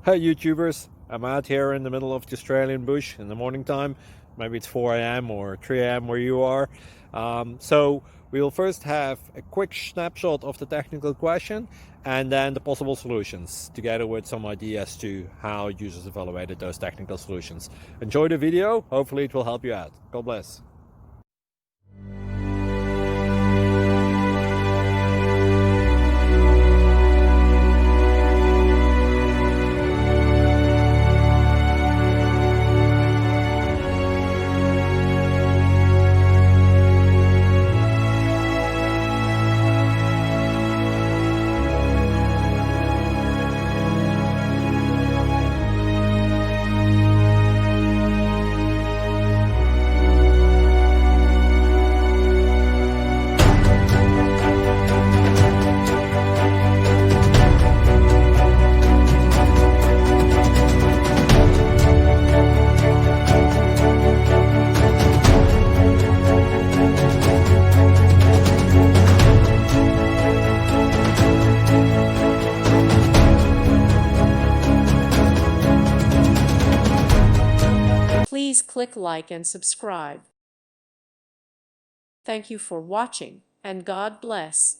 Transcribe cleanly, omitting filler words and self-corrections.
Hey YouTubers, I'm out here in the middle of the Australian bush in the morning time. Maybe it's 4 a.m. or 3 a.m. where you are. So we'll first have a quick snapshot of the technical question and then the possible solutions, together with some ideas to how users evaluated those technical solutions. Enjoy the video, hopefully it will help you out. God bless. Please click like and subscribe. Thank you for watching, and God bless.